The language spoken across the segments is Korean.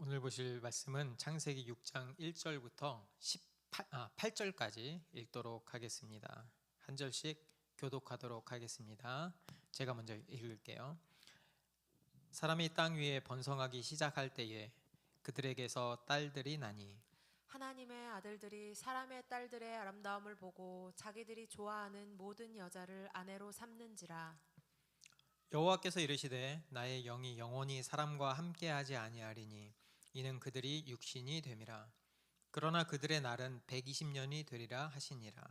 오늘 보실 말씀은 창세기 6장 1절부터 8절까지 읽도록 하겠습니다. 한 절씩 교독하도록 하겠습니다. 제가 먼저 읽을게요. 사람이 땅 위에 번성하기 시작할 때에 그들에게서 딸들이 나니 하나님의 아들들이 사람의 딸들의 아름다움을 보고 자기들이 좋아하는 모든 여자를 아내로 삼는지라. 여호와께서 이르시되 나의 영이 영원히 사람과 함께하지 아니하리니 이는 그들이 육신이 됨이라. 그러나 그들의 날은 120년이 되리라 하시니라.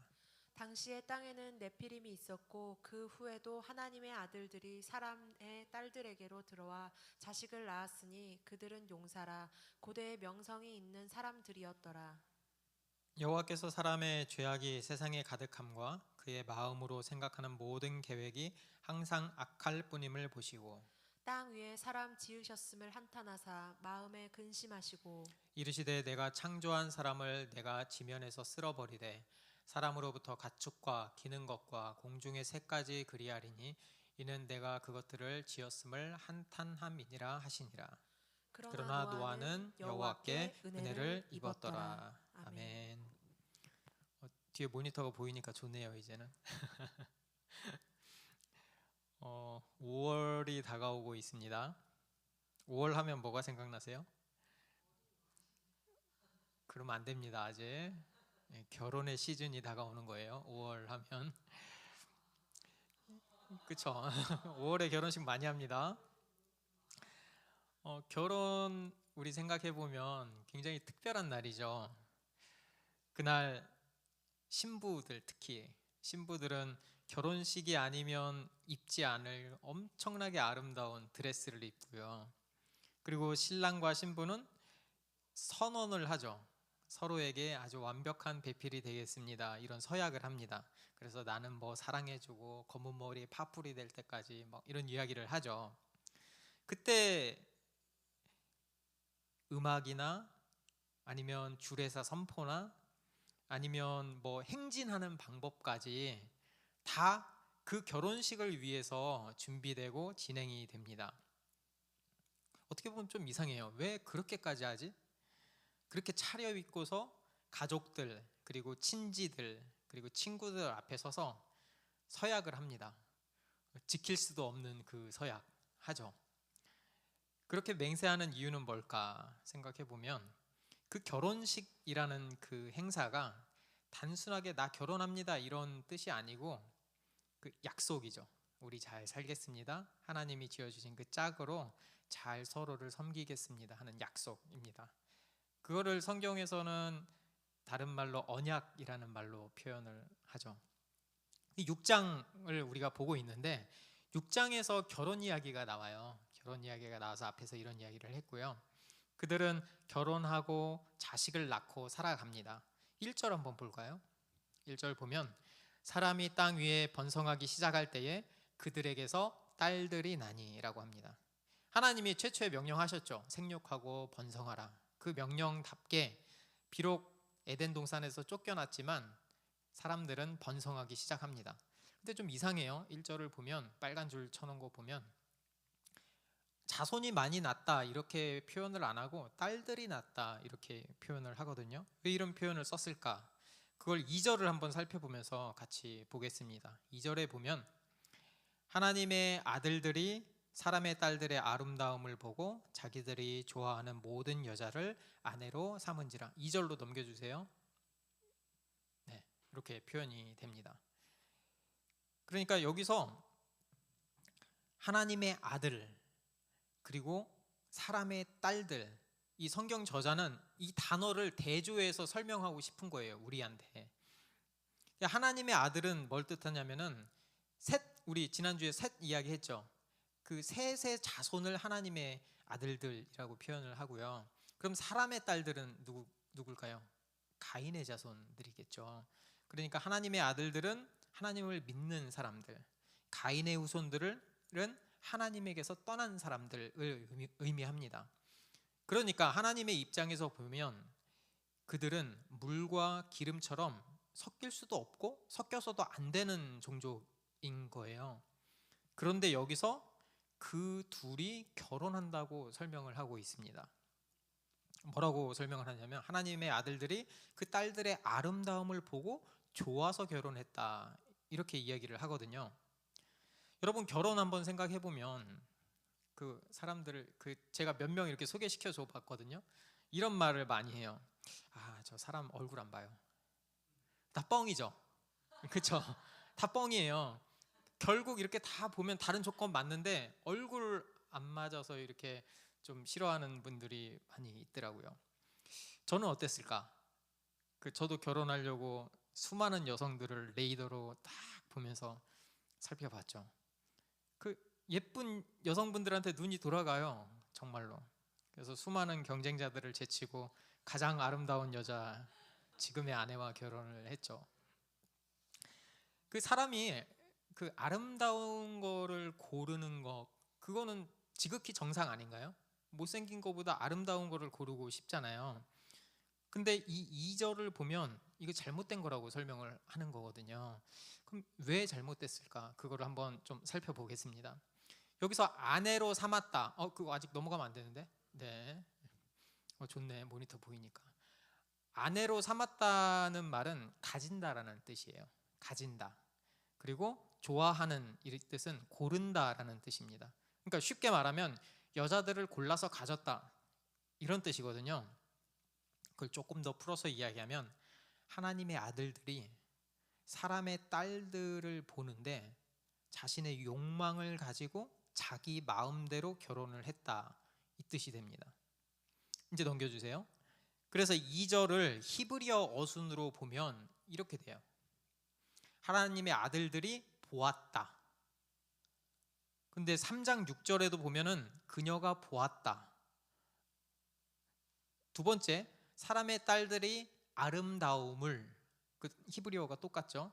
당시에 땅에는 네피림이 있었고 그 후에도 하나님의 아들들이 사람의 딸들에게로 들어와 자식을 낳았으니 그들은 용사라 고대의 명성이 있는 사람들이었더라. 여호와께서 사람의 죄악이 세상에 가득함과 그의 마음으로 생각하는 모든 계획이 항상 악할 뿐임을 보시고 땅 위에 사람 지으셨음을 한탄하사 마음에 근심하시고 이르시되 내가 창조한 사람을 내가 지면에서 쓸어버리되 사람으로부터 가축과 기는 것과 공중의 새까지 그리하리니 이는 내가 그것들을 지었음을 한탄함이니라 하시니라. 그러나 노아는 여호와께 은혜를 입었더라. 아멘. 뒤에 모니터가 보이니까 좋네요. 이제는 5월이 다가오고 있습니다. 5월 하면 뭐가 생각나세요? 그러면 안 됩니다. 아직 결혼의 시즌이 다가오는 거예요. 5월 하면 그쵸? 5월에 결혼식 많이 합니다. 결혼 우리 생각해 보면 굉장히 특별한 날이죠. 그날 신부들, 특히 신부들은 결혼식이 아니면 입지 않을 엄청나게 아름다운 드레스를 입고요. 그리고 신랑과 신부는 선언을 하죠. 서로에게 아주 완벽한 배필이 되겠습니다. 이런 서약을 합니다. 그래서 나는 뭐 사랑해주고 검은 머리 파풀이 될 때까지 막 이런 이야기를 하죠. 그때 음악이나 아니면 주례사 선포나 아니면 뭐 행진하는 방법까지 다 그 결혼식을 위해서 준비되고 진행이 됩니다. 어떻게 보면 좀 이상해요. 왜 그렇게까지 하지? 그렇게 차려입고서 가족들 그리고 친지들 그리고 친구들 앞에 서서 서약을 합니다. 지킬 수도 없는 그 서약 하죠. 그렇게 맹세하는 이유는 뭘까 생각해 보면 그 결혼식이라는 그 행사가 단순하게 나 결혼합니다 이런 뜻이 아니고 그 약속이죠. 우리 잘 살겠습니다. 하나님이 지어주신 그 짝으로 잘 서로를 섬기겠습니다 하는 약속입니다. 그거를 성경에서는 다른 말로 언약이라는 말로 표현을 하죠. 이 6장을 우리가 보고 있는데 6장에서 결혼 이야기가 나와요. 결혼 이야기가 나와서 앞에서 이런 이야기를 했고요. 그들은 결혼하고 자식을 낳고 살아갑니다. 1절 한번 볼까요? 1절 보면 사람이 땅 위에 번성하기 시작할 때에 그들에게서 딸들이 나니라고 합니다. 하나님이 최초에 명령하셨죠. 생육하고 번성하라. 그 명령답게 비록 에덴 동산에서 쫓겨났지만 사람들은 번성하기 시작합니다. 근데 좀 이상해요. 1절을 보면 빨간 줄 쳐놓은 거 보면 자손이 많이 낳다 이렇게 표현을 안 하고 딸들이 낳다 이렇게 표현을 하거든요. 왜 이런 표현을 썼을까? 그걸 2절을 한번 살펴보면서 같이 보겠습니다. 2절에 보면 하나님의 아들들이 사람의 딸들의 아름다움을 보고 자기들이 좋아하는 모든 여자를 아내로 삼은지라. 2절로 넘겨주세요. 네, 이렇게 표현이 됩니다. 그러니까 여기서 하나님의 아들 그리고 사람의 딸들, 이 성경 저자는 이 단어를 대조해서 설명하고 싶은 거예요. 우리한테. 하나님의 아들은 뭘 뜻하냐면은 우리 지난주에 셋 이야기했죠. 그 셋의 자손을 하나님의 아들들이라고 표현을 하고요. 그럼 사람의 딸들은 누굴까요? 가인의 자손들이겠죠. 그러니까 하나님의 아들들은 하나님을 믿는 사람들, 가인의 후손들은 하나님에게서 떠난 사람들을 의미합니다. 그러니까 하나님의 입장에서 보면 그들은 물과 기름처럼 섞일 수도 없고 섞여서도 안 되는 종족인 거예요. 그런데 여기서 그 둘이 결혼한다고 설명을 하고 있습니다. 뭐라고 설명을 하냐면 하나님의 아들들이 그 딸들의 아름다움을 보고 좋아서 결혼했다 이렇게 이야기를 하거든요. 여러분 결혼 한번 생각해 보면 그 사람들을 제가 몇 명 이렇게 소개시켜 줘 봤거든요. 이런 말을 많이 해요. 아, 저 사람 얼굴 안 봐요. 다 뻥이죠. 그쵸? 다 뻥이에요. 결국 이렇게 다 보면 다른 조건 맞는데 얼굴 안 맞아서 이렇게 좀 싫어하는 분들이 많이 있더라고요. 저는 어땠을까? 저도 결혼하려고 수많은 여성들을 레이더로 딱 보면서 살펴봤죠. 그 예쁜 여성분들한테 눈이 돌아가요, 정말로. 그래서 수많은 경쟁자들을 제치고 가장 아름다운 여자, 지금의 아내와 결혼을 했죠. 그 사람이 그 아름다운 거를 고르는 거, 그거는 지극히 정상 아닌가요? 못생긴 거보다 아름다운 거를 고르고 싶잖아요. 근데 이 2절을 보면 이거 잘못된 거라고 설명을 하는 거거든요. 그럼 왜 잘못됐을까? 그거를 한번 좀 살펴보겠습니다. 여기서 아내로 삼았다. 그거 아직 넘어가면 안 되는데? 네. 좋네. 모니터 보이니까. 아내로 삼았다는 말은 가진다라는 뜻이에요. 가진다. 그리고 좋아하는 이 뜻은 고른다라는 뜻입니다. 그러니까 쉽게 말하면 여자들을 골라서 가졌다 이런 뜻이거든요. 그걸 조금 더 풀어서 이야기하면 하나님의 아들들이 사람의 딸들을 보는데 자신의 욕망을 가지고 자기 마음대로 결혼을 했다 이 뜻이 됩니다. 이제 넘겨주세요. 그래서 2절을 히브리어 어순으로 보면 이렇게 돼요. 하나님의 아들들이 보았다. 근데 3장 6절에도 보면은 그녀가 보았다. 두 번째, 사람의 딸들이 아름다움을, 히브리어가 똑같죠.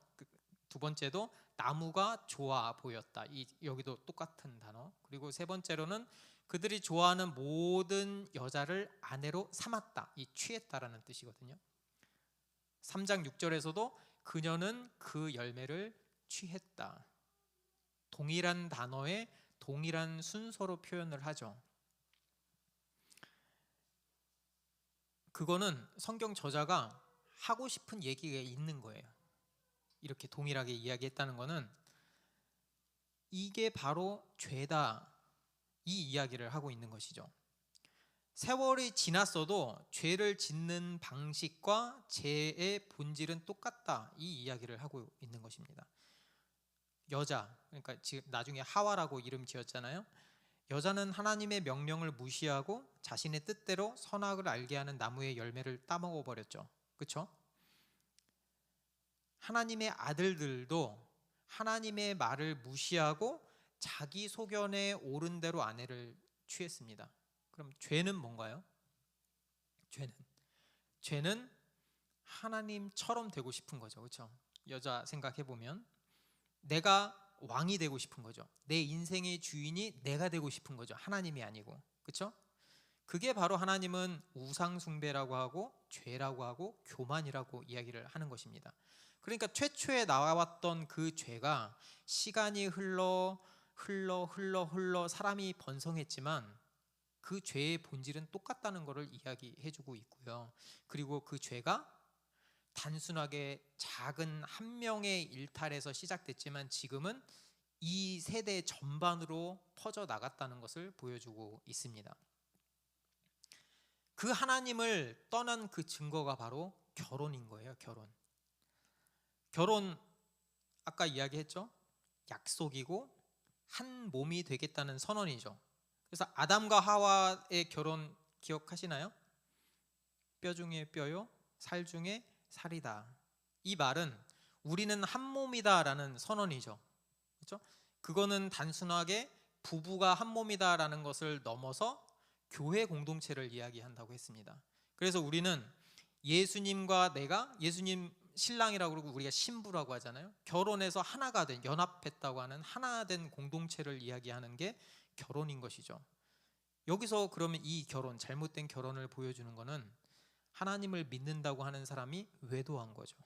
두 번째도 나무가 좋아 보였다. 여기도 똑같은 단어. 그리고 세 번째로는 그들이 좋아하는 모든 여자를 아내로 삼았다. 이 취했다라는 뜻이거든요. 3장 6절에서도 그녀는 그 열매를 취했다. 동일한 단어에 동일한 순서로 표현을 하죠. 그거는 성경 저자가 하고 싶은 얘기가 있는 거예요. 이렇게 동일하게 이야기했다는 거는 이게 바로 죄다 이 이야기를 하고 있는 것이죠. 세월이 지났어도 죄를 짓는 방식과 죄의 본질은 똑같다 이 이야기를 하고 있는 것입니다. 여자, 그러니까 지금 나중에 하와라고 이름 지었잖아요. 여자는 하나님의 명령을 무시하고 자신의 뜻대로 선악을 알게 하는 나무의 열매를 따먹어 버렸죠. 그렇죠? 하나님의 아들들도 하나님의 말을 무시하고 자기 소견에 옳은 대로 아내를 취했습니다. 그럼 죄는 뭔가요? 죄는 하나님처럼 되고 싶은 거죠. 그렇죠? 여자 생각해 보면 내가 왕이 되고 싶은 거죠. 내 인생의 주인이 내가 되고 싶은 거죠. 하나님이 아니고. 그렇죠? 그게 바로 하나님은 우상 숭배라고 하고 죄라고 하고 교만이라고 이야기를 하는 것입니다. 그러니까 최초에 나왔던 그 죄가 시간이 흘러 사람이 번성했지만 그 죄의 본질은 똑같다는 것을 이야기해주고 있고요. 그리고 그 죄가 단순하게 작은 한 명의 일탈에서 시작됐지만 지금은 이 세대 전반으로 퍼져 나갔다는 것을 보여주고 있습니다. 그 하나님을 떠난 그 증거가 바로 결혼인 거예요. 결혼 아까 이야기했죠. 약속이고 한 몸이 되겠다는 선언이죠. 그래서 아담과 하와의 결혼 기억하시나요? 뼈 중에 뼈요, 살 중에 살이다. 이 말은 우리는 한 몸이다라는 선언이죠. 그렇죠? 그거는 단순하게 부부가 한 몸이다라는 것을 넘어서 교회 공동체를 이야기한다고 했습니다. 그래서 우리는 예수님과 예수님 신랑이라고 그러고 우리가 신부라고 하잖아요. 결혼해서 하나가 된, 연합했다고 하는 하나 된 공동체를 이야기하는 게 결혼인 것이죠. 여기서 그러면 이 결혼, 잘못된 결혼을 보여주는 것은 하나님을 믿는다고 하는 사람이 외도한 거죠.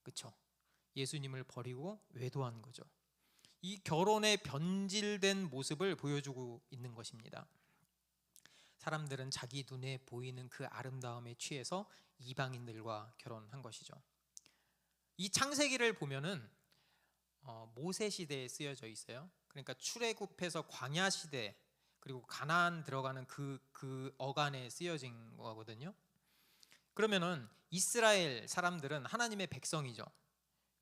그렇죠? 예수님을 버리고 외도한 거죠. 이 결혼의 변질된 모습을 보여주고 있는 것입니다. 사람들은 자기 눈에 보이는 그 아름다움에 취해서 이방인들과 결혼한 것이죠. 이 창세기를 보면은 모세 시대에 쓰여져 있어요. 그러니까 출애굽해서 광야 시대 그리고 가나안 들어가는 그 어간에 쓰여진 거거든요. 그러면은 이스라엘 사람들은 하나님의 백성이죠.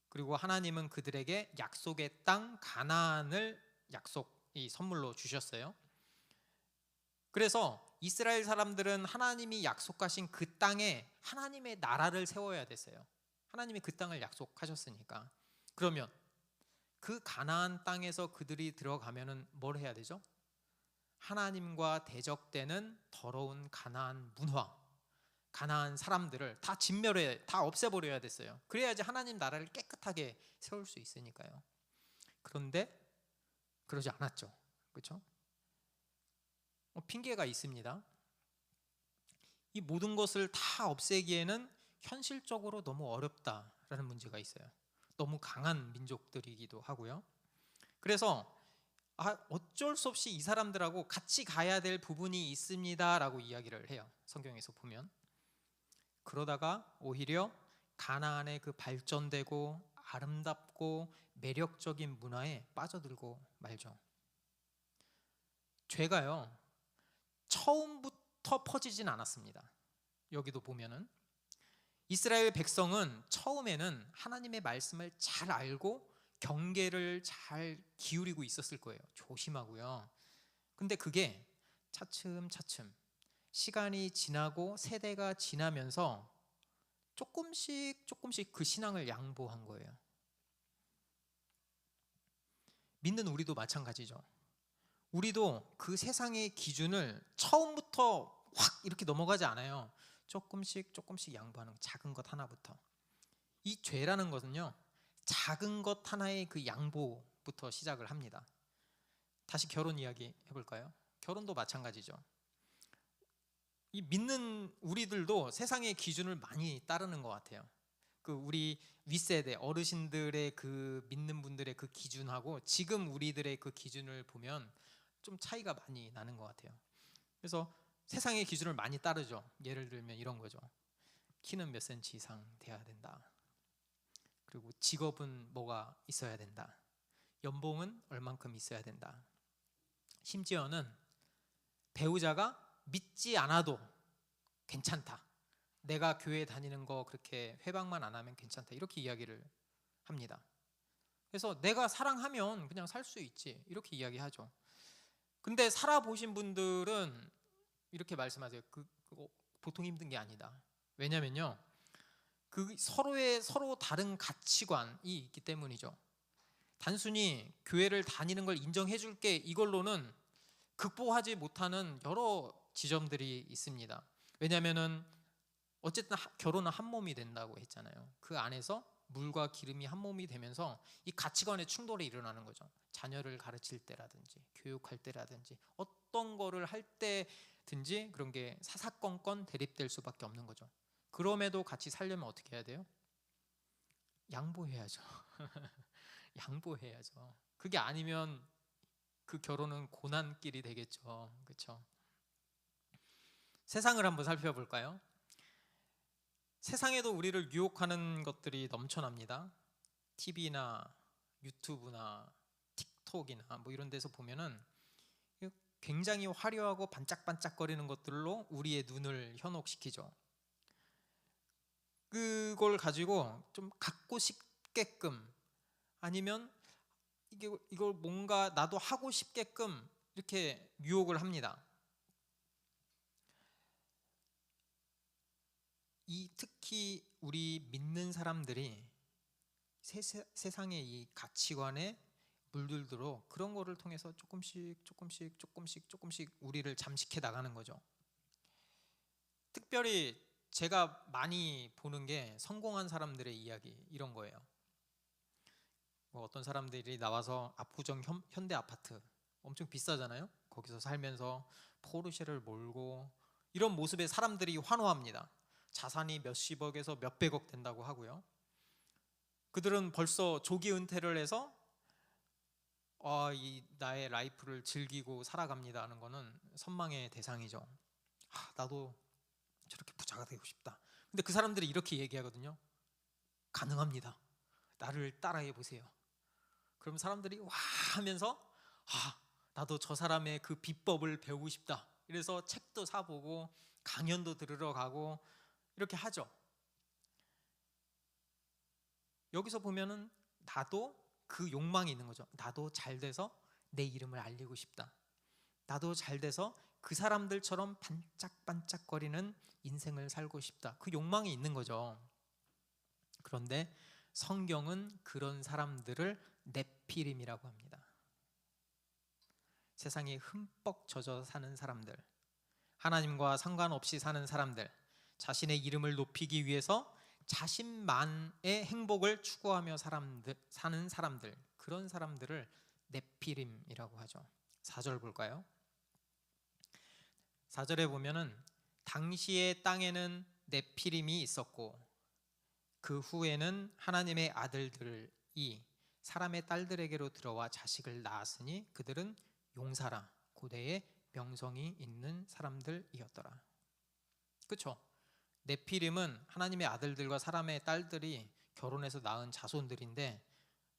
그리고 하나님은 그들에게 약속의 땅 가나안을 이 선물로 주셨어요. 그래서 이스라엘 사람들은 하나님이 약속하신 그 땅에 하나님의 나라를 세워야 됐어요. 하나님이 그 땅을 약속하셨으니까. 그러면 그 가나안 땅에서 그들이 들어가면은 뭘 해야 되죠? 하나님과 대적되는 더러운 가나안 문화, 가나안 사람들을 다 진멸해, 다 없애버려야 됐어요. 그래야지 하나님 나라를 깨끗하게 세울 수 있으니까요. 그런데 그러지 않았죠. 그렇죠? 핑계가 있습니다. 이 모든 것을 다 없애기에는 현실적으로 너무 어렵다라는 문제가 있어요. 너무 강한 민족들이기도 하고요. 그래서 어쩔 수 없이 이 사람들하고 같이 가야 될 부분이 있습니다라고 이야기를 해요. 성경에서 보면. 그러다가 오히려 가나안의 그 발전되고 아름답고 매력적인 문화에 빠져들고 말죠. 죄가요, 처음부터 퍼지진 않았습니다. 여기도 보면은 이스라엘 백성은 처음에는 하나님의 말씀을 잘 알고 경계를 잘 기울이고 있었을 거예요. 조심하고요. 근데 그게 차츰차츰 시간이 지나고 세대가 지나면서 조금씩 그 신앙을 양보한 거예요. 믿는 우리도 마찬가지죠. 우리도 그 세상의 기준을 처음부터 확 이렇게 넘어가지 않아요. 조금씩 양보하는 작은 것 하나부터. 이 죄라는 것은요, 작은 것 하나의 그 양보부터 시작을 합니다. 다시 결혼 이야기 해볼까요? 결혼도 마찬가지죠. 이 믿는 우리들도 세상의 기준을 많이 따르는 것 같아요. 그 우리 윗세대 어르신들의 그 믿는 분들의 그 기준하고 지금 우리들의 그 기준을 보면 좀 차이가 많이 나는 것 같아요. 그래서 세상의 기준을 많이 따르죠. 예를 들면 이런 거죠. 키는 몇 센치 이상 돼야 된다. 그리고 직업은 뭐가 있어야 된다. 연봉은 얼만큼 있어야 된다. 심지어는 배우자가 믿지 않아도 괜찮다. 내가 교회 다니는 거 그렇게 회방만 안 하면 괜찮다. 이렇게 이야기를 합니다. 그래서 내가 사랑하면 그냥 살 수 있지. 이렇게 이야기하죠. 근데 살아보신 분들은 이렇게 말씀하세요. 그거 보통 힘든 게 아니다. 왜냐면요, 서로 다른 가치관이 있기 때문이죠. 단순히 교회를 다니는 걸 인정해 줄게 이걸로는 극복하지 못하는 여러 지점들이 있습니다. 왜냐면은 어쨌든 결혼은 한 몸이 된다고 했잖아요. 그 안에서 물과 기름이 한 몸이 되면서 이 가치관의 충돌이 일어나는 거죠. 자녀를 가르칠 때라든지 교육할 때라든지 어떤 거를 할 때든지 그런 게 사사건건 대립될 수밖에 없는 거죠. 그럼에도 같이 살려면 어떻게 해야 돼요? 양보해야죠. 양보해야죠. 그게 아니면 그 결혼은 고난길이 되겠죠. 그렇죠? 세상을 한번 살펴볼까요? 세상에도 우리를 유혹하는 것들이 넘쳐납니다. TV나 유튜브나 틱톡이나 뭐 이런 데서 보면은 굉장히 화려하고 반짝반짝거리는 것들로 우리의 눈을 현혹시키죠. 그걸 가지고 좀 갖고 싶게끔 아니면 이걸 뭔가 나도 하고 싶게끔 이렇게 유혹을 합니다. 특히 우리 믿는 사람들이 세상의 이 가치관에 물들도록 그런 거를 통해서 조금씩 우리를 잠식해 나가는 거죠. 특별히 제가 많이 보는 게 성공한 사람들의 이야기 이런 거예요. 뭐 어떤 사람들이 나와서 압구정 현대 아파트 엄청 비싸잖아요. 거기서 살면서 포르쉐를 몰고 이런 모습에 사람들이 환호합니다. 자산이 몇십억에서 몇백억 된다고 하고요. 그들은 벌써 조기 은퇴를 해서 나의 라이프를 즐기고 살아갑니다 하는 거는 선망의 대상이죠. 나도 저렇게 부자가 되고 싶다. 근데 그 사람들이 이렇게 얘기하거든요. 가능합니다. 나를 따라해 보세요. 그럼 사람들이 와 하면서 나도 저 사람의 그 비법을 배우고 싶다. 이래서 책도 사보고 강연도 들으러 가고 이렇게 하죠. 여기서 보면은 나도 그 욕망이 있는 거죠. 나도 잘 돼서 내 이름을 알리고 싶다. 나도 잘 돼서 그 사람들처럼 반짝반짝거리는 인생을 살고 싶다. 그 욕망이 있는 거죠. 그런데 성경은 그런 사람들을 네피림이라고 합니다. 세상에 흠뻑 젖어 사는 사람들, 하나님과 상관없이 사는 사람들, 자신의 이름을 높이기 위해서 자신만의 행복을 추구하며 사는 사람들, 그런 사람들을 네피림이라고 하죠. 4절 볼까요? 4절에 보면은 당시의 땅에는 네피림이 있었고 그 후에는 하나님의 아들들이 사람의 딸들에게로 들어와 자식을 낳았으니 그들은 용사라, 고대에 명성이 있는 사람들이었더라. 그렇죠? 네피림은 하나님의 아들들과 사람의 딸들이 결혼해서 낳은 자손들인데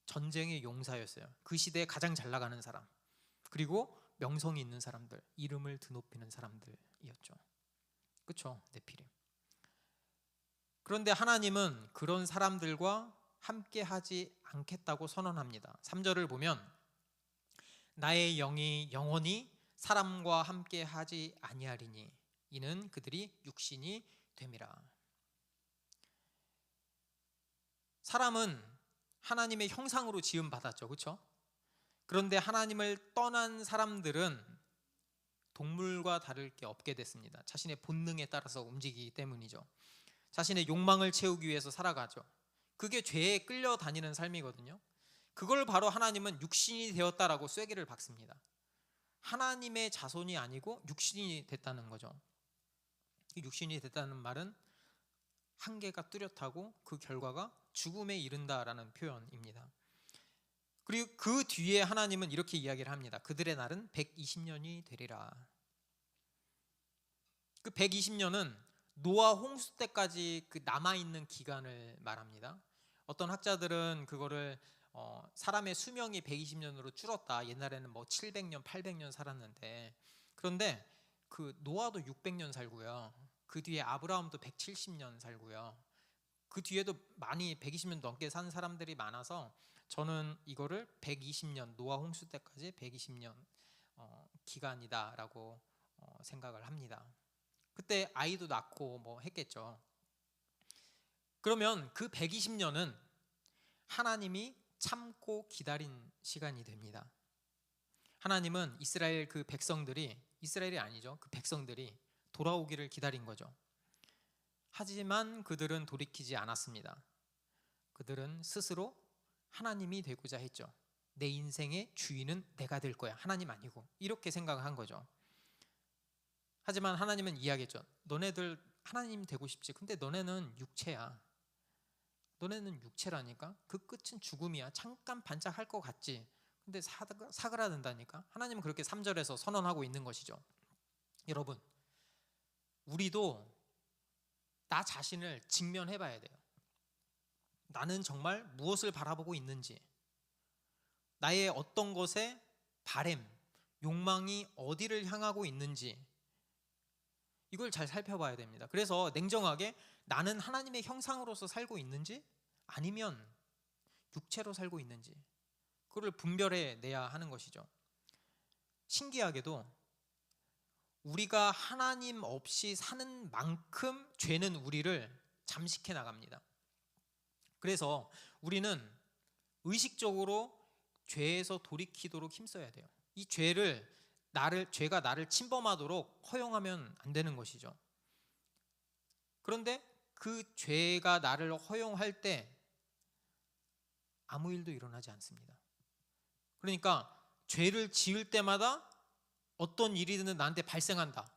전쟁의 용사였어요. 그 시대에 가장 잘 나가는 사람, 그리고 명성이 있는 사람들, 이름을 드높이는 사람들이었죠. 그렇죠? 네피림. 그런데 하나님은 그런 사람들과 함께 하지 않겠다고 선언합니다. 3절을 보면 나의 영이 영원히 사람과 함께 하지 아니하리니 이는 그들이 육신이 됨이라. 사람은 하나님의 형상으로 지음 받았죠. 그렇죠? 그런데 하나님을 떠난 사람들은 동물과 다를 게 없게 됐습니다. 자신의 본능에 따라서 움직이기 때문이죠. 자신의 욕망을 채우기 위해서 살아가죠. 그게 죄에 끌려다니는 삶이거든요. 그걸 바로 하나님은 육신이 되었다라고 쐐기를 박습니다. 하나님의 자손이 아니고 육신이 됐다는 거죠. 육신이 됐다는 말은 한계가 뚜렷하고 그 결과가 죽음에 이른다라는 표현입니다. 그리고 그 뒤에 하나님은 이렇게 이야기를 합니다. 그들의 날은 120년이 되리라. 그 120년은 노아 홍수 때까지 그 남아있는 기간을 말합니다. 어떤 학자들은 그거를 사람의 수명이 120년으로 줄었다. 옛날에는 뭐 700년, 800년 살았는데, 그런데 그 노아도 600년 살고요. 그 뒤에 아브라함도 170년 살고요. 그 뒤에도 많이 120년 넘게 산 사람들이 많아서 저는 이거를 120년, 노아 홍수 때까지 120년 기간이다라고 생각을 합니다. 그때 아이도 낳고 뭐 했겠죠. 그러면 그 120년은 하나님이 참고 기다린 시간이 됩니다. 하나님은 이스라엘 그 백성들이, 이스라엘이 아니죠, 그 백성들이 돌아오기를 기다린 거죠. 하지만 그들은 돌이키지 않았습니다. 그들은 스스로 하나님이 되고자 했죠. 내 인생의 주인은 내가 될 거야, 하나님 아니고, 이렇게 생각한 거죠. 하지만 하나님은 이야기했죠. 너네들 하나님 되고 싶지. 근데 너네는 육체야. 너네는 육체라니까. 그 끝은 죽음이야. 잠깐 반짝할 것 같지. 근데 사그라든다니까. 하나님은 그렇게 3절에서 선언하고 있는 것이죠. 여러분, 우리도 나 자신을 직면해 봐야 돼요. 나는 정말 무엇을 바라보고 있는지, 나의 어떤 것에 바램, 욕망이 어디를 향하고 있는지, 이걸 잘 살펴봐야 됩니다. 그래서 냉정하게 나는 하나님의 형상으로서 살고 있는지 아니면 육체로 살고 있는지, 그걸 분별해 내야 하는 것이죠. 신기하게도 우리가 하나님 없이 사는 만큼 죄는 우리를 잠식해 나갑니다. 그래서 우리는 의식적으로 죄에서 돌이키도록 힘써야 돼요. 이 죄가 나를 침범하도록 허용하면 안 되는 것이죠. 그런데 그 죄가 나를 허용할 때 아무 일도 일어나지 않습니다. 그러니까 죄를 지을 때마다 어떤 일이든 나한테 발생한다.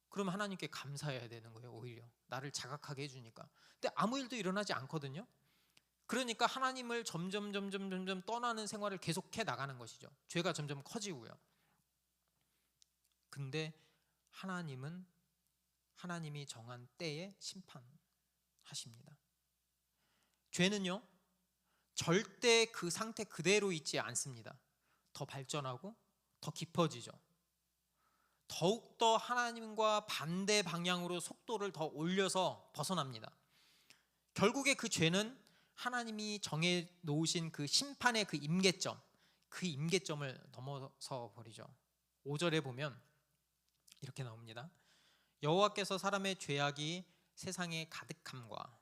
그러면 하나님께 감사해야 되는 거예요. 오히려 나를 자각하게 해주니까. 근데 아무 일도 일어나지 않거든요. 그러니까 하나님을 점점 떠나는 생활을 계속해 나가는 것이죠. 죄가 점점 커지고요. 근데 하나님은 하나님이 정한 때에 심판하십니다. 죄는요, 절대 그 상태 그대로 있지 않습니다. 더 발전하고 더 깊어지죠. 더욱더 하나님과 반대 방향으로 속도를 더 올려서 벗어납니다. 결국에 그 죄는 하나님이 정해 놓으신 그 심판의 그 임계점, 그 임계점을 넘어서 버리죠. 5절에 보면 이렇게 나옵니다. 여호와께서 사람의 죄악이 세상에 가득함과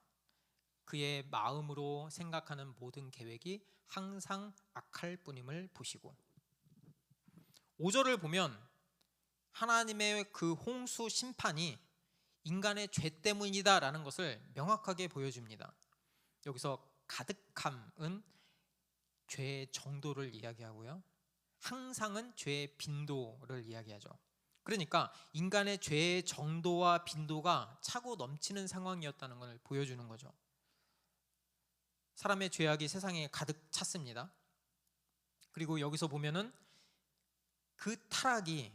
그의 마음으로 생각하는 모든 계획이 항상 악할 뿐임을 보시고. 5절을 보면 하나님의 그 홍수 심판이 인간의 죄 때문이다라는 것을 명확하게 보여줍니다. 여기서 가득함은 죄의 정도를 이야기하고요, 항상은 죄의 빈도를 이야기하죠. 그러니까 인간의 죄의 정도와 빈도가 차고 넘치는 상황이었다는 것을 보여주는 거죠. 사람의 죄악이 세상에 가득 찼습니다. 그리고 여기서 보면은 그 타락이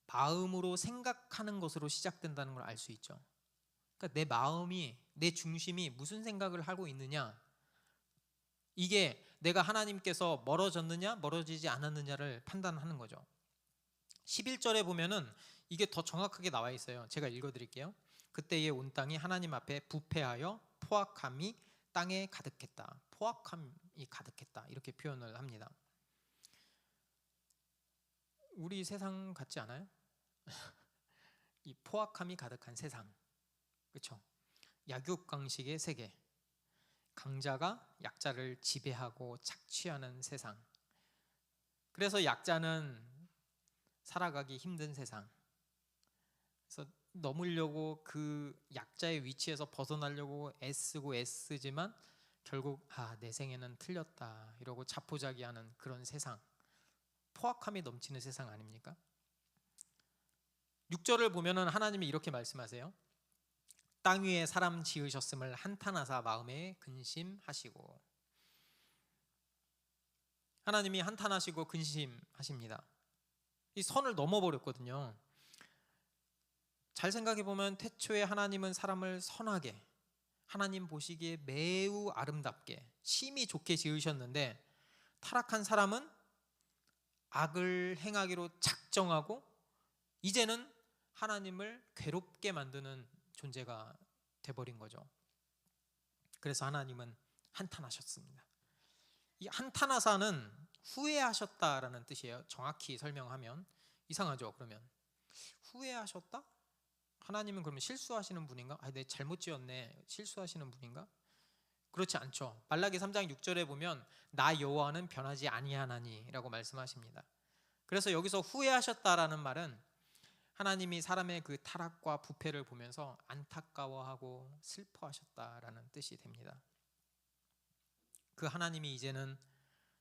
마음으로 생각하는 것으로 시작된다는 걸 알 수 있죠. 그러니까 내 마음이, 내 중심이 무슨 생각을 하고 있느냐, 이게 내가 하나님께서 멀어졌느냐 멀어지지 않았느냐를 판단하는 거죠. 11절에 보면은 이게 더 정확하게 나와 있어요. 제가 읽어드릴게요. 그때에 온 땅이 하나님 앞에 부패하여 포악함이 땅에 가득했다. 포악함이 가득했다, 이렇게 표현을 합니다. 우리 세상 같지 않아요? 이 포악함이 가득한 세상, 그렇죠? 약육강식의 세계, 강자가 약자를 지배하고 착취하는 세상, 그래서 약자는 살아가기 힘든 세상, 그래서 넘으려고 그 약자의 위치에서 벗어나려고 애쓰지만 결국 내 생에는 틀렸다 이러고 자포자기하는 그런 세상, 포악함이 넘치는 세상 아닙니까? 6절을 보면은 하나님이 이렇게 말씀하세요. 땅 위에 사람 지으셨음을 한탄하사 마음에 근심하시고. 하나님이 한탄하시고 근심하십니다. 이 선을 넘어버렸거든요. 잘 생각해 보면 태초에 하나님은 사람을 선하게, 하나님 보시기에 매우 아름답게 심히 좋게 지으셨는데, 타락한 사람은 악을 행하기로 작정하고 이제는 하나님을 괴롭게 만드는 존재가 돼버린 거죠. 그래서 하나님은 한탄하셨습니다. 이 한탄하사는 후회하셨다라는 뜻이에요. 정확히 설명하면 이상하죠. 그러면 후회하셨다? 하나님은 그러면 실수하시는 분인가? 내 잘못 지었네, 실수하시는 분인가? 그렇지 않죠. 말라기 3장 6절에 보면 나 여호와는 변하지 아니하나니 라고 말씀하십니다. 그래서 여기서 후회하셨다라는 말은 하나님이 사람의 그 타락과 부패를 보면서 안타까워하고 슬퍼하셨다라는 뜻이 됩니다. 그 하나님이 이제는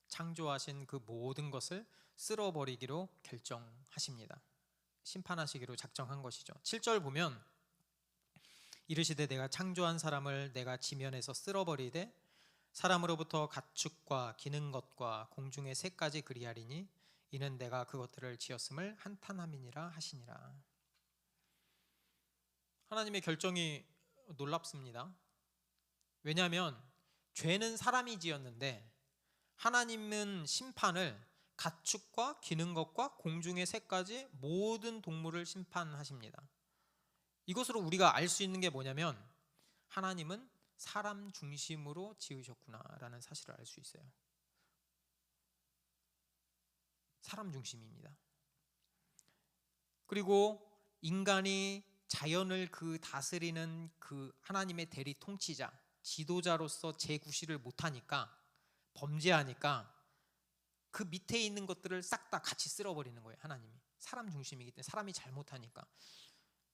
창조하신 그 모든 것을 쓸어버리기로 결정하십니다. 심판하시기로 작정한 것이죠. 7절 보면 이르시되 내가 창조한 사람을 내가 지면에서 쓸어버리되 사람으로부터 가축과 기는 것과 공중의 새까지 그리하리니 이는 내가 그것들을 지었음을 한탄함이니라 하시니라. 하나님의 결정이 놀랍습니다. 왜냐하면 죄는 사람이 지었는데 하나님은 심판을 가축과 기는 것과 공중의 새까지 모든 동물을 심판하십니다. 이것으로 우리가 알 수 있는 게 뭐냐면 하나님은 사람 중심으로 지으셨구나라는 사실을 알 수 있어요. 사람 중심입니다. 그리고 인간이 자연을 그 다스리는 그 하나님의 대리 통치자, 지도자로서 제구실을 못하니까, 범죄하니까 그 밑에 있는 것들을 싹 다 같이 쓸어버리는 거예요. 하나님이 사람 중심이기 때문에, 사람이 잘못하니까.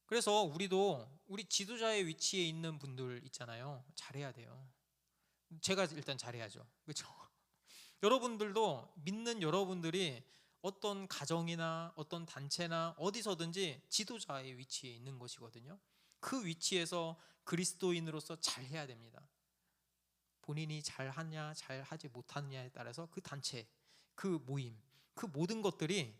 그래서 우리도 우리 지도자의 위치에 있는 분들 있잖아요. 잘해야 돼요. 제가 일단 잘해야죠. 그렇죠? 여러분들도 믿는 여러분들이 어떤 가정이나 어떤 단체나 어디서든지 지도자의 위치에 있는 것이거든요. 그 위치에서 그리스도인으로서 잘해야 됩니다. 본인이 잘하냐 잘하지 못하느냐에 따라서 그 단체, 그 모임, 그 모든 것들이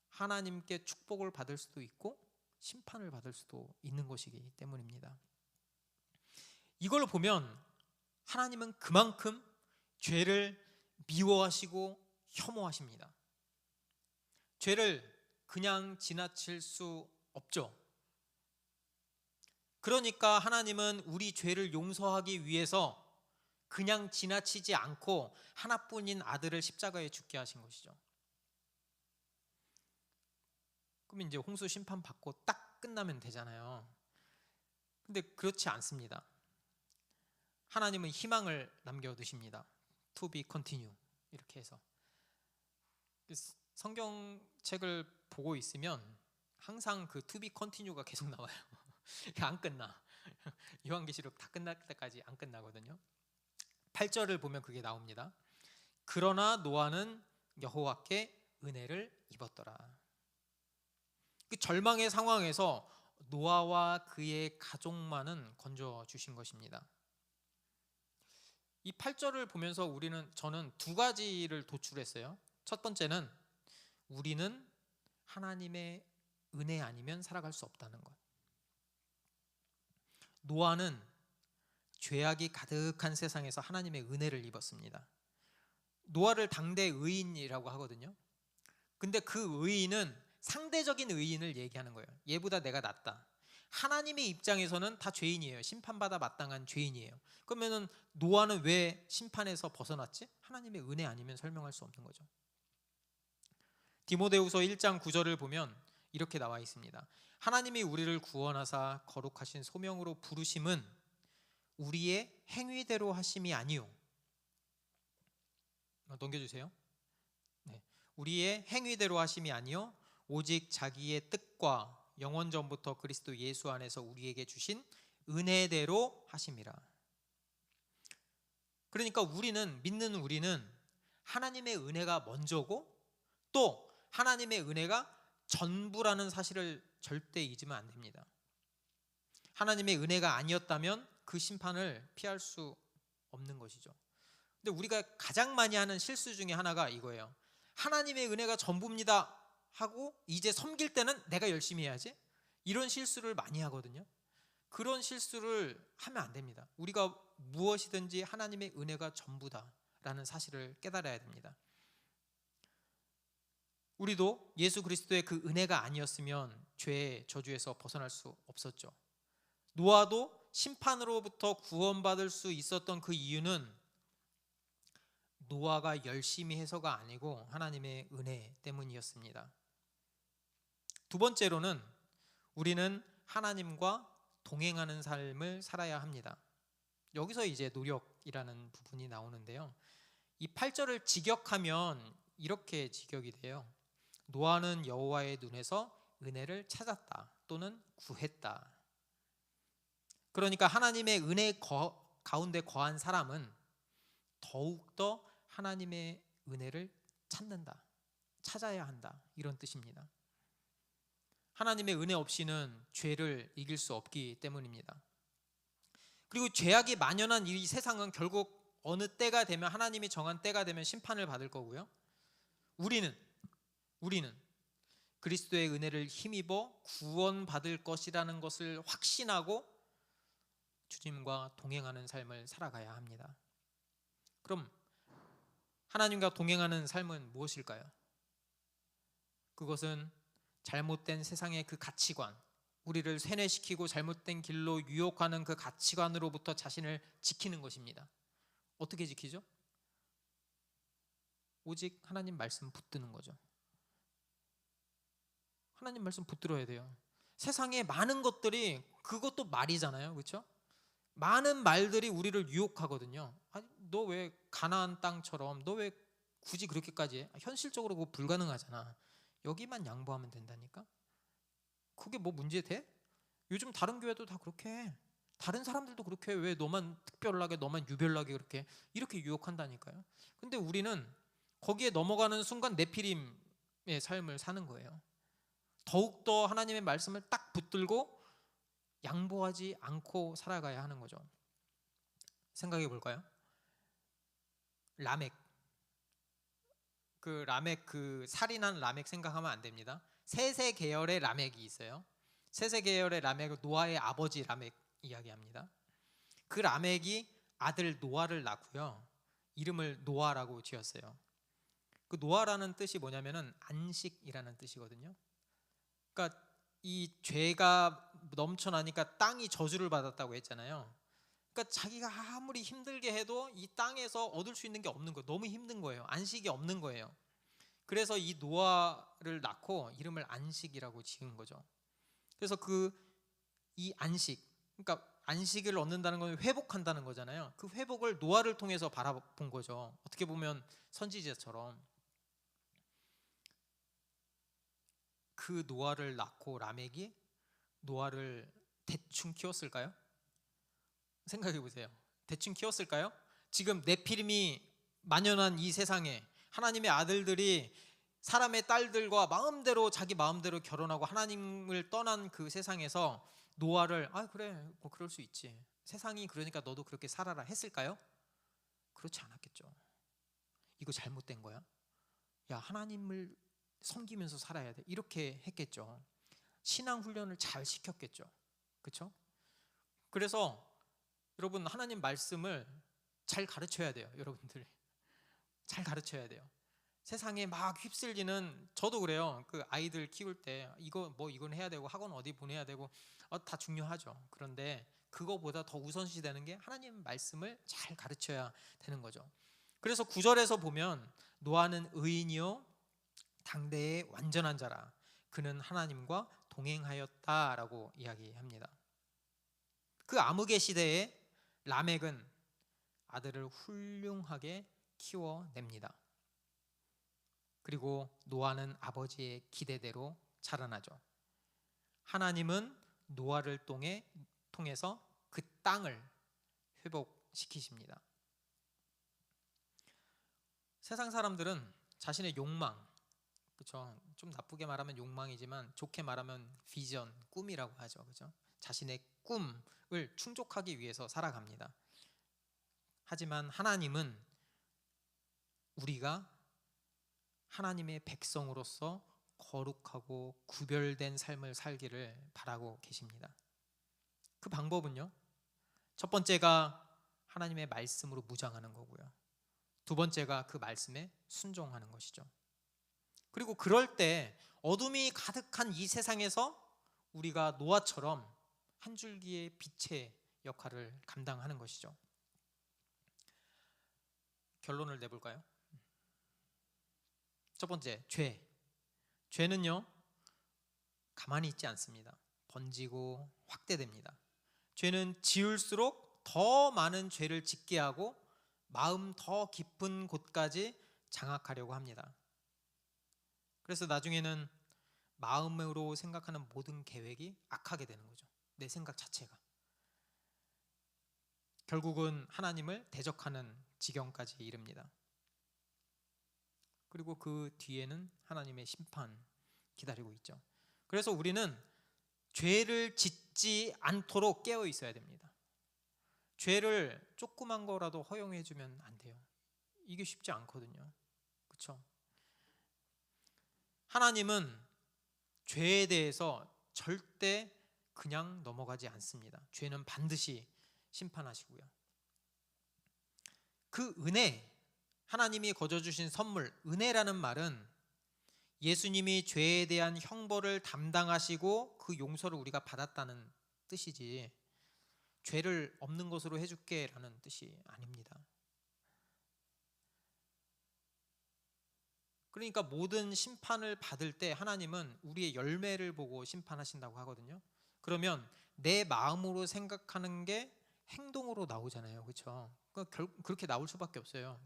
하나님께 축복을 받을 수도 있고 심판을 받을 수도 있는 것이기 때문입니다. 이걸 보면 하나님은 그만큼 죄를 미워하시고 혐오하십니다. 죄를 그냥 지나칠 수 없죠. 그러니까 하나님은 우리 죄를 용서하기 위해서 그냥 지나치지 않고 하나뿐인 아들을 십자가에 죽게 하신 것이죠. 그럼 이제 홍수 심판 받고 딱 끝나면 되잖아요. 근데 그렇지 않습니다. 하나님은 희망을 남겨두십니다. To be continue 이렇게 해서. 성경책을 보고 있으면 항상 그 to be continue가 계속 나와요. 안 끝나. 요한계시록 다 끝날 때까지 안 끝나거든요. 8절을 보면 그게 나옵니다. 그러나 노아는 여호와께 은혜를 입었더라. 그 절망의 상황에서 노아와 그의 가족만은 건져 주신 것입니다. 이 8절을 보면서 저는 두 가지를 도출했어요. 첫 번째는 우리는 하나님의 은혜 아니면 살아갈 수 없다는 것. 노아는 죄악이 가득한 세상에서 하나님의 은혜를 입었습니다. 노아를 당대 의인이라고 하거든요. 근데 그 의인은 상대적인 의인을 얘기하는 거예요. 얘보다 내가 낫다. 하나님의 입장에서는 다 죄인이에요. 심판받아 마땅한 죄인이에요. 그러면은 노아는 왜 심판에서 벗어났지? 하나님의 은혜 아니면 설명할 수 없는 거죠. 디모데후서 1장 9절을 보면 이렇게 나와 있습니다. 하나님이 우리를 구원하사 거룩하신 소명으로 부르심은 우리의 행위대로 하심이 아니요. 넘겨주세요. 네. 우리의 행위대로 하심이 아니요 오직 자기의 뜻과 영원 전부터 그리스도 예수 안에서 우리에게 주신 은혜대로 하심이라. 그러니까 믿는 우리는 하나님의 은혜가 먼저고 또 하나님의 은혜가 전부라는 사실을 절대 잊으면 안 됩니다. 하나님의 은혜가 아니었다면 그 심판을 피할 수 없는 것이죠. 근데 우리가 가장 많이 하는 실수 중에 하나가 이거예요. 하나님의 은혜가 전부입니다 하고 이제 섬길 때는 내가 열심히 해야지. 이런 실수를 많이 하거든요. 그런 실수를 하면 안 됩니다. 우리가 무엇이든지 하나님의 은혜가 전부다라는 사실을 깨달아야 됩니다. 우리도 예수 그리스도의 그 은혜가 아니었으면 죄의 저주에서 벗어날 수 없었죠. 노아도 심판으로부터 구원받을 수 있었던 그 이유는 노아가 열심히 해서가 아니고 하나님의 은혜 때문이었습니다. 두 번째로는 우리는 하나님과 동행하는 삶을 살아야 합니다. 여기서 이제 노력이라는 부분이 나오는데요. 이 8절을 직역하면 이렇게 직역이 돼요. 노아는 여호와의 눈에서 은혜를 찾았다 또는 구했다. 그러니까 하나님의 은혜 가운데 거한 사람은 더욱더 하나님의 은혜를 찾아야 한다, 이런 뜻입니다. 하나님의 은혜 없이는 죄를 이길 수 없기 때문입니다. 그리고 죄악이 만연한 이 세상은 결국 어느 때가 되면, 하나님이 정한 때가 되면 심판을 받을 거고요. 우리는 그리스도의 은혜를 힘입어 구원받을 것이라는 것을 확신하고 주님과 동행하는 삶을 살아가야 합니다. 그럼 하나님과 동행하는 삶은 무엇일까요? 그것은 잘못된 세상의 그 가치관, 우리를 세뇌시키고 잘못된 길로 유혹하는 그 가치관으로부터 자신을 지키는 것입니다. 어떻게 지키죠? 오직 하나님 말씀 붙드는 거죠. 하나님 말씀 붙들어야 돼요. 세상에 많은 것들이, 그것도 말이잖아요, 그렇죠? 많은 말들이 우리를 유혹하거든요. 아니, 너 왜 가나안 땅처럼, 너 왜 굳이 그렇게까지 해? 현실적으로 그거 불가능하잖아. 여기만 양보하면 된다니까? 그게 뭐 문제 돼? 요즘 다른 교회도 다 그렇게 해. 다른 사람들도 그렇게 해. 왜 너만 특별하게, 너만 유별나게 그렇게, 이렇게 유혹한다니까요. 근데 우리는 거기에 넘어가는 순간 네피림의 삶을 사는 거예요. 더욱더 하나님의 말씀을 딱 붙들고 양보하지 않고 살아가야 하는 거죠. 생각해 볼까요? 라멕, 그 살인한 라멕 생각하면 안 됩니다. 셋의 계열의 라멕이 있어요. 셋의 계열의 라멕은 노아의 아버지 라멕 이야기합니다. 그 라멕이 아들 노아를 낳고요, 이름을 노아라고 지었어요. 그 노아라는 뜻이 뭐냐면은 안식이라는 뜻이거든요. 그러니까 이 죄가 넘쳐나니까 땅이 저주를 받았다고 했잖아요. 그러니까 자기가 아무리 힘들게 해도 이 땅에서 얻을 수 있는 게 없는 거예요. 너무 힘든 거예요. 안식이 없는 거예요. 그래서 이 노아를 낳고 이름을 안식이라고 지은 거죠. 그래서 이 안식, 그러니까 안식을 얻는다는 건 회복한다는 거잖아요. 그 회복을 노아를 통해서 바라본 거죠. 어떻게 보면 선지자처럼. 그 노아를 낳고 라멕이 노아를 대충 키웠을까요? 생각해 보세요. 대충 키웠을까요? 지금 네피림이 만연한 이 세상에 하나님의 아들들이 사람의 딸들과 자기 마음대로 결혼하고 하나님을 떠난 그 세상에서 노아를 그래 뭐 그럴 수 있지, 세상이 그러니까 너도 그렇게 살아라 했을까요? 그렇지 않았겠죠. 이거 잘못된 거야. 야, 하나님을 섬기면서 살아야 돼, 이렇게 했겠죠. 신앙 훈련을 잘 시켰겠죠. 그렇죠? 그래서 여러분, 하나님 말씀을 잘 가르쳐야 돼요. 여러분들 잘 가르쳐야 돼요. 세상에 막 휩쓸리는, 저도 그래요. 그 아이들 키울 때 이건 해야 되고 학원 어디 보내야 되고 다 중요하죠. 그런데 그거보다 더 우선시 되는 게 하나님 말씀을 잘 가르쳐야 되는 거죠. 그래서 9절에서 보면 노아는 의인이요 당대의 완전한 자라, 그는 하나님과 동행하였다라고 이야기합니다. 그 암흑의 시대에 라멕은 아들을 훌륭하게 키워냅니다. 그리고 노아는 아버지의 기대대로 자라나죠. 하나님은 노아를 통해서 그 땅을 회복시키십니다. 세상 사람들은 자신의 욕망, 그렇죠? 좀 나쁘게 말하면 욕망이지만 좋게 말하면 비전, 꿈이라고 하죠. 그렇죠? 자신의 꿈을 충족하기 위해서 살아갑니다. 하지만 하나님은 우리가 하나님의 백성으로서 거룩하고 구별된 삶을 살기를 바라고 계십니다. 그 방법은요, 첫 번째가 하나님의 말씀으로 무장하는 거고요, 두 번째가 그 말씀에 순종하는 것이죠. 그리고 그럴 때 어둠이 가득한 이 세상에서 우리가 노아처럼 한 줄기의 빛의 역할을 감당하는 것이죠. 결론을 내볼까요? 첫 번째, 죄는요 가만히 있지 않습니다. 번지고 확대됩니다. 죄는 지을수록 더 많은 죄를 짓게 하고 마음 더 깊은 곳까지 장악하려고 합니다. 그래서 나중에는 마음으로 생각하는 모든 계획이 악하게 되는 거죠. 내 생각 자체가 결국은 하나님을 대적하는 지경까지 이릅니다. 그리고 그 뒤에는 하나님의 심판 기다리고 있죠. 그래서 우리는 죄를 짓지 않도록 깨어 있어야 됩니다. 죄를 조그만 거라도 허용해 주면 안 돼요. 이게 쉽지 않거든요. 그렇죠? 하나님은 죄에 대해서 절대 그냥 넘어가지 않습니다. 죄는 반드시 심판하시고요. 그 은혜, 하나님이 거저 주신 선물, 은혜라는 말은 예수님이 죄에 대한 형벌을 담당하시고 그 용서를 우리가 받았다는 뜻이지, 죄를 없는 것으로 해줄게 라는 뜻이 아닙니다. 그러니까 모든 심판을 받을 때 하나님은 우리의 열매를 보고 심판하신다고 하거든요. 그러면 내 마음으로 생각하는 게 행동으로 나오잖아요. 그렇죠? 그렇게 나올 수밖에 없어요.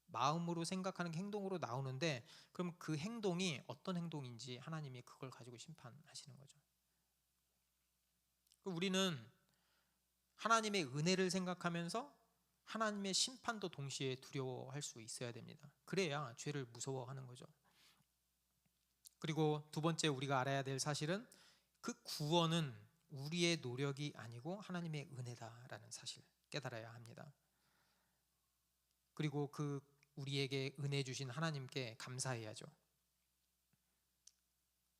마음으로 생각하는 게 행동으로 나오는데, 그럼 그 행동이 어떤 행동인지 하나님이 그걸 가지고 심판하시는 거죠. 우리는 하나님의 은혜를 생각하면서 하나님의 심판도 동시에 두려워할 수 있어야 됩니다. 그래야 죄를 무서워하는 거죠. 그리고 두 번째 우리가 알아야 될 사실은 그 구원은 우리의 노력이 아니고 하나님의 은혜다라는 사실 깨달아야 합니다. 그리고 그 우리에게 은혜 주신 하나님께 감사해야죠.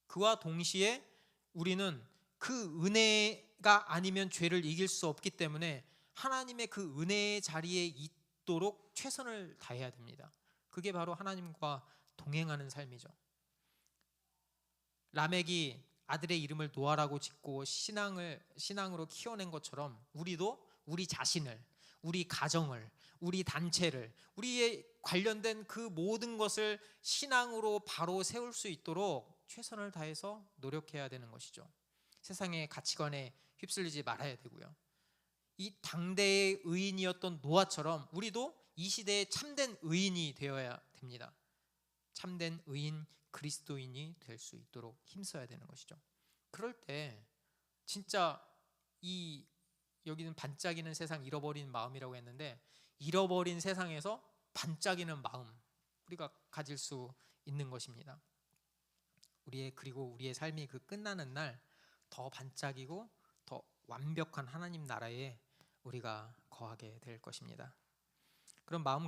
그와 동시에 우리는 그 은혜가 아니면 죄를 이길 수 없기 때문에 하나님의 그 은혜의 자리에 있도록 최선을 다해야 됩니다. 그게 바로 하나님과 동행하는 삶이죠. 라멕이 아들의 이름을 노아라고 짓고 신앙으로 키워낸 것처럼 우리도 우리 자신을, 우리 가정을, 우리 단체를, 우리의 관련된 그 모든 것을 신앙으로 바로 세울 수 있도록 최선을 다해서 노력해야 되는 것이죠. 세상의 가치관에 휩쓸리지 말아야 되고요. 이 당대의 의인이었던 노아처럼 우리도 이 시대의 참된 의인이 되어야 됩니다. 참된 의인, 그리스도인이 될 수 있도록 힘써야 되는 것이죠. 그럴 때 진짜 이 여기는 반짝이는 세상 잃어버린 마음이라고 했는데, 잃어버린 세상에서 반짝이는 마음 우리가 가질 수 있는 것입니다. 그리고 우리의 삶이 그 끝나는 날 더 반짝이고 더 완벽한 하나님 나라에 우리가 거하게 될 것입니다. 그런 마음